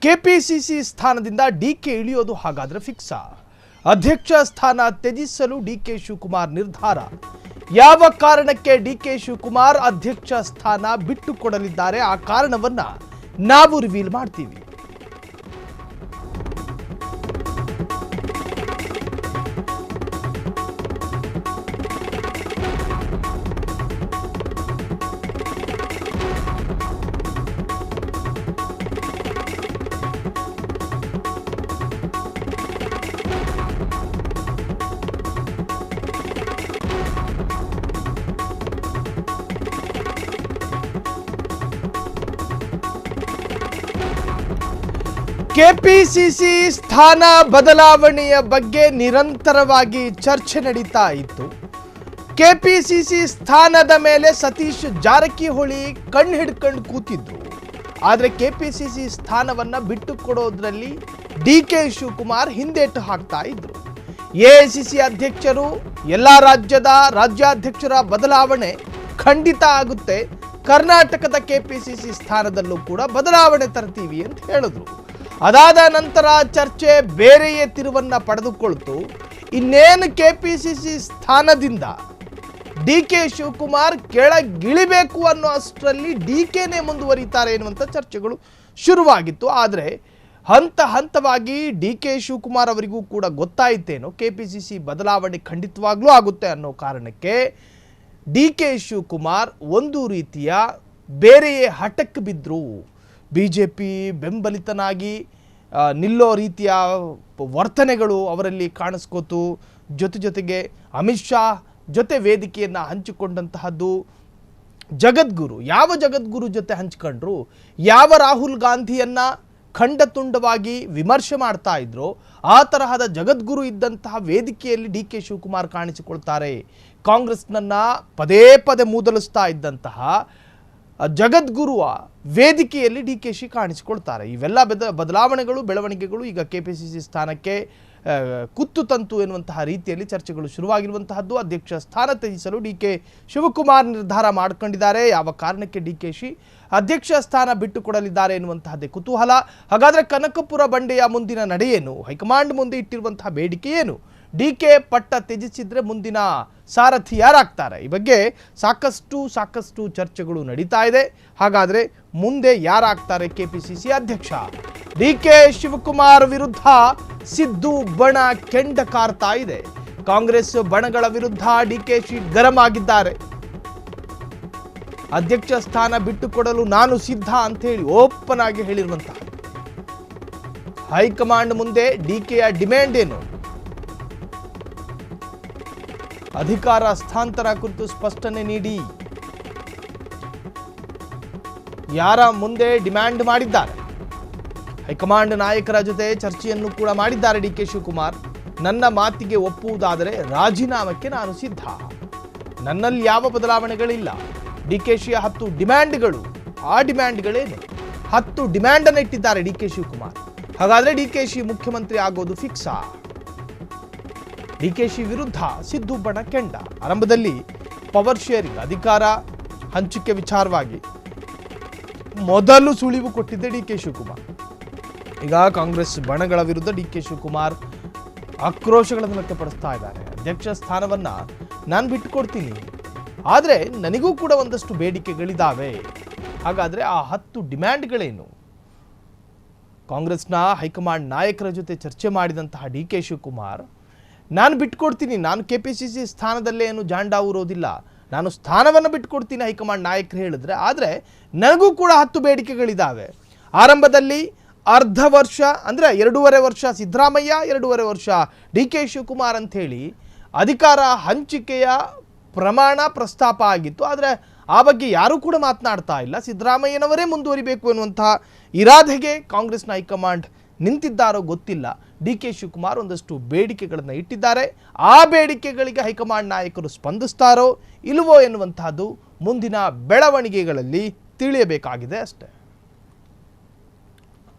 KPCC ಸ್ಥಾನದಿಂದ DK ಇಳಿಯೋದು ಹಾಗಾದ್ರೆ ಫಿಕ್ಸಾ? ಅಧ್ಯಕ್ಷ ಸ್ಥಾನ ತ್ಯಜಿಸಲು ಡಿಕೆ ಶಿವಕುಮಾರ್ ನಿರ್ಧಾರ. ಯಾವ ಕಾರಣಕ್ಕೆ ಡಿಕೆ ಶಿವಕುಮಾರ್ ಅಧ್ಯಕ್ಷ ಸ್ಥಾನ ಬಿಟ್ಟು ಕೊಡಲಿದ್ದಾರೆ, ಆ ಕಾರಣವನ್ನ ನಾವು ರಿವೀಲ್ ಮಾಡ್ತೀವಿ. ಕೆಪಿಸಿಸಿ ಸ್ಥಾನ ಬದಲಾವಣೆಯ ಬಗ್ಗೆ ನಿರಂತರವಾಗಿ ಚರ್ಚೆ ನಡೀತಾ ಇತ್ತು. ಕೆಪಿಸಿಸಿ ಸ್ಥಾನದ ಮೇಲೆ ಸತೀಶ್ ಜಾರಕಿಹೊಳಿ ಕಣ್ಣು ಹಿಡ್ಕೊಂಡು ಕೂತಿದ್ರು. ಆದರೆ ಕೆಪಿಸಿಸಿ ಸ್ಥಾನವನ್ನ ಬಿಟ್ಟು ಕೊಡೋದ್ರಲ್ಲಿ ಡಿಕೆ ಶಿವಕುಮಾರ್ ಹಿಂದೇಟು ಹಾಕ್ತಾ ಇದ್ರು. ಎಐಸಿಸಿ ಅಧ್ಯಕ್ಷರು ಎಲ್ಲ ರಾಜ್ಯಾಧ್ಯಕ್ಷರ ಬದಲಾವಣೆ ಖಂಡಿತ ಆಗುತ್ತೆ, ಕರ್ನಾಟಕದ ಕೆಪಿಸಿಸಿ ಸ್ಥಾನದಲ್ಲೂ ಕೂಡ ಬದಲಾವಣೆ ತರ್ತೀವಿ ಅಂತ ಹೇಳಿದ್ರು. ಅದಾದ ನಂತರ ಚರ್ಚೆ ಬೇರೆಯೇ ತಿರುವನ್ನ ಪಡೆದುಕೊಳ್ತು. ಇನ್ನೇನು ಕೆಪಿಸಿಸಿ ಸ್ಥಾನದಿಂದ ಡಿಕೆ ಶಿವಕುಮಾರ್ ಕೆಳಗಿಳಿಬೇಕು ಅನ್ನೋ ಅಷ್ಟರಲ್ಲಿ ಡಿಕೆನೇ ಮುಂದುವರಿತಾರೆ ಎನ್ನುವಂಥ ಚರ್ಚೆಗಳು ಶುರುವಾಗಿತ್ತು. ಆದರೆ ಹಂತವಾಗಿ ಡಿಕೆ ಶಿವಕುಮಾರ್ ಅವರಿಗೂ ಕೂಡ ಗೊತ್ತಾಯಿತೇನೋ ಕೆಪಿಸಿಸಿ ಬದಲಾವಣೆ ಖಂಡಿತವಾಗ್ಲೂ ಆಗುತ್ತೆ ಅನ್ನೋ ಕಾರಣಕ್ಕೆ ಡಿಕೆ ಶಿವಕುಮಾರ್ ಒಂದು ರೀತಿಯ ಬೇರೆಯೇ ಹಠಕ್ಕೆ ಬಿದ್ದರು. ಬಿಜೆಪಿ ಬೆಂಬಲಿತನಾಗಿ ನಿಲ್ಲೋ ರೀತಿಯ ವರ್ತನೆಗಳು ಅವರಲ್ಲಿ ಕಾಣಿಸ್ಕೋತು. ಜೊತೆಗೆ ಅಮಿತ್ ಶಾ ಜೊತೆ ವೇದಿಕೆಯನ್ನು ಹಂಚಿಕೊಂಡಂತಹದ್ದು. ಜಗದ್ಗುರು ಯಾವ ಜಗದ್ಗುರು ಜೊತೆ ಹಂಚಿಕೊಂಡ್ರು, ಯಾವ ರಾಹುಲ್ ಗಾಂಧಿಯನ್ನ ಖಂಡತುಂಡವಾಗಿ ವಿಮರ್ಶೆ ಮಾಡ್ತಾ ಇದ್ರು, ಆ ತರಹದ ಜಗದ್ಗುರು ಇದ್ದಂತಹ ವೇದಿಕೆಯಲ್ಲಿ ಡಿ ಕೆ ಶಿವಕುಮಾರ್ ಕಾಣಿಸಿಕೊಳ್ತಾರೆ. ಕಾಂಗ್ರೆಸ್ನನ್ನ ಪದೇ ಮೂದಲಿಸ್ತಾ ಇದ್ದಂತಹ ಜಗದ್ಗುರುವ ವೇದಿಕೆಯಲ್ಲಿ ಡಿ ಕೆ ಶಿ ಕಾಣಿಸಿಕೊಳ್ತಾರೆ. ಇವೆಲ್ಲ ಬದಲಾವಣೆಗಳು ಬೆಳವಣಿಗೆಗಳು ಈಗ ಕೆಪಿಸಿಸಿ ಸ್ಥಾನಕ್ಕೆ ಕುತ್ತು ತಂತು ಎನ್ನುವಂತಹ ರೀತಿಯಲ್ಲಿ ಚರ್ಚೆಗಳು ಶುರುವಾಗಿರುವಂತಹದ್ದು. ಅಧ್ಯಕ್ಷ ಸ್ಥಾನ ತ್ಯಜಿಸಲು ಡಿ ಕೆ ಶಿವಕುಮಾರ್ ನಿರ್ಧಾರ ಮಾಡಿಕೊಂಡಿದ್ದಾರೆ. ಯಾವ ಕಾರಣಕ್ಕೆ ಡಿ ಕೆ ಶಿ ಅಧ್ಯಕ್ಷ ಸ್ಥಾನ ಬಿಟ್ಟು ಕೊಡಲಿದ್ದಾರೆ ಎನ್ನುವಂತಹದ್ದೇ ಕುತೂಹಲ. ಹಾಗಾದ್ರೆ ಕನಕಪುರ ಬಂಡೆಯ ಮುಂದಿನ ನಡೆಯೇನು, ಹೈಕಮಾಂಡ್ ಮುಂದೆ ಇಟ್ಟಿರುವಂತಹ ಬೇಡಿಕೆ ಏನು, ಡಿ ಕೆ ಪಟ್ಟ ತ್ಯಜಿಸಿದ್ರೆ ಮುಂದಿನ ಸಾರಥಿ ಯಾರಾಗ್ತಾರೆ, ಈ ಬಗ್ಗೆ ಸಾಕಷ್ಟು ಚರ್ಚೆಗಳು ನಡೀತಾ ಇದೆ. ಹಾಗಾದ್ರೆ ಮುಂದೆ ಯಾರಾಗ್ತಾರೆ ಕೆಪಿಸಿಸಿ ಅಧ್ಯಕ್ಷ? ಡಿ ಕೆ ಶಿವಕುಮಾರ್ ವಿರುದ್ಧ ಸಿದ್ದು ಬಣ ಕೆಂಡ ಕಾರ್ತಾ ಇದೆ. ಕಾಂಗ್ರೆಸ್ ಬಣಗಳ ವಿರುದ್ಧ ಡಿಕೆಶಿ ಗರಂ ಆಗಿದ್ದಾರೆ. ಅಧ್ಯಕ್ಷ ಸ್ಥಾನ ಬಿಟ್ಟುಕೊಡಲು ನಾನು ಸಿದ್ಧ ಅಂತ ಹೇಳಿ ಓಪನ್ ಆಗಿ ಹೇಳಿರುವಂತಹ ಹೈಕಮಾಂಡ್ ಮುಂದೆ ಡಿಕೆಯ ಡಿಮ್ಯಾಂಡ್ ಏನು, ಅಧಿಕಾರ ಹಸ್ತಾಂತರ ಕುರಿತು ಸ್ಪಷ್ಟನೆ ನೀಡಿ, ಯಾರ ಮುಂದೆ ಡಿಮ್ಯಾಂಡ್ ಮಾಡಿದ್ದಾರೆ. ಹೈಕಮಾಂಡ್ ನಾಯಕರ ಜೊತೆ ಚರ್ಚೆಯನ್ನು ಕೂಡ ಮಾಡಿದ್ದಾರೆ ಡಿ ಕೆ ಶಿವಕುಮಾರ್. ನನ್ನ ಮಾತಿಗೆ ಒಪ್ಪುವುದಾದರೆ ರಾಜೀನಾಮಕ್ಕೆ ನಾನು ಸಿದ್ಧ, ನನ್ನಲ್ಲಿ ಯಾವ ಬದಲಾವಣೆಗಳಿಲ್ಲ. ಡಿ ಕೆ ಶಿಯ 10 ಡಿಮ್ಯಾಂಡ್ಗಳು, ಆ ಡಿಮ್ಯಾಂಡ್ಗಳೇನು? 10 ಡಿಮ್ಯಾಂಡ್ ಅನ್ನು ಇಟ್ಟಿದ್ದಾರೆ ಡಿ ಕೆ ಶಿವಕುಮಾರ್. ಹಾಗಾದ್ರೆ ಡಿ ಕೆ ಶಿ ಮುಖ್ಯಮಂತ್ರಿ ಆಗೋದು ಫಿಕ್ಸಾ? ಡಿ ಕೆ ಶಿ ವಿರುದ್ಧ ಸಿದ್ದು ಬಣ ಕೆಂಡ. ಆರಂಭದಲ್ಲಿ ಪವರ್ ಶೇರಿಂಗ್, ಅಧಿಕಾರ ಹಂಚಿಕೆ ವಿಚಾರವಾಗಿ ಮೊದಲು ಸುಳಿವು ಕೊಟ್ಟಿದ್ದೆ ಡಿ ಕೆ ಶಿವಕುಮಾರ್. ಈಗ ಕಾಂಗ್ರೆಸ್ ಬಣಗಳ ವಿರುದ್ಧ ಡಿ ಕೆ ಶಿವಕುಮಾರ್ ಆಕ್ರೋಶಗಳನ್ನು ವ್ಯಕ್ತಪಡಿಸ್ತಾ ಇದ್ದಾರೆ. ಅಧ್ಯಕ್ಷ ಸ್ಥಾನವನ್ನ ನಾನು ಬಿಟ್ಟುಕೊಡ್ತೀನಿ, ಆದರೆ ನನಗೂ ಕೂಡ ಒಂದಷ್ಟು ಬೇಡಿಕೆಗಳಿದ್ದಾವೆ. ಹಾಗಾದ್ರೆ ಆ 10 ಡಿಮ್ಯಾಂಡ್ಗಳೇನು? ಕಾಂಗ್ರೆಸ್ನ ಹೈಕಮಾಂಡ್ ನಾಯಕರ ಜೊತೆ ಚರ್ಚೆ ಮಾಡಿದಂತಹ ಡಿ ಕೆ ಶಿವಕುಮಾರ್, ನಾನು ಬಿಟ್ಕೊಡ್ತೀನಿ, ನಾನು ಕೆಪಿಸಿಸಿ ಸ್ಥಾನದಲ್ಲೇ ಏನು ಜಾಂಡ ಊರೋದಿಲ್ಲ, ನಾನು ಸ್ಥಾನವನ್ನು ಬಿಟ್ಕೊಡ್ತೀನಿ ಹೈಕಮಾಂಡ್ ನಾಯಕರು ಹೇಳಿದ್ರೆ. ಆದರೆ ನನಗೂ ಕೂಡ 10 ಬೇಡಿಕೆಗಳಿದ್ದಾವೆ. ಆರಂಭದಲ್ಲಿ ಅರ್ಧ ವರ್ಷ ಅಂದರೆ 2.5 ವರ್ಷ ಸಿದ್ದರಾಮಯ್ಯ, 2.5 ವರ್ಷ ಡಿ ಕೆ ಶಿವಕುಮಾರ್ ಅಂಥೇಳಿ ಅಧಿಕಾರ ಹಂಚಿಕೆಯ ಪ್ರಸ್ತಾಪ ಆಗಿತ್ತು. ಆದರೆ ಆ ಬಗ್ಗೆ ಯಾರೂ ಕೂಡ ಮಾತನಾಡ್ತಾ ಇಲ್ಲ. ಸಿದ್ದರಾಮಯ್ಯನವರೇ ಮುಂದುವರಿಬೇಕು ಎನ್ನುವಂತಹ ಇರಾದೆಗೆ ಕಾಂಗ್ರೆಸ್ನ ಹೈಕಮಾಂಡ್ ನಿಂತಿದ್ದಾರೋ ಗೊತ್ತಿಲ್ಲ. ಡಿ ಕೆ ಶಿವಕುಮಾರ್ ಒಂದಷ್ಟು ಬೇಡಿಕೆಗಳನ್ನು ಇಟ್ಟಿದ್ದಾರೆ. ಆ ಬೇಡಿಕೆಗಳಿಗೆ ಹೈಕಮಾಂಡ್ ನಾಯಕರು ಸ್ಪಂದಿಸ್ತಾರೋ ಇಲ್ಲವೋ ಎನ್ನುವಂತಹದ್ದು ಮುಂದಿನ ಬೆಳವಣಿಗೆಗಳಲ್ಲಿ ತಿಳಿಯಬೇಕಾಗಿದೆ ಅಷ್ಟೇ.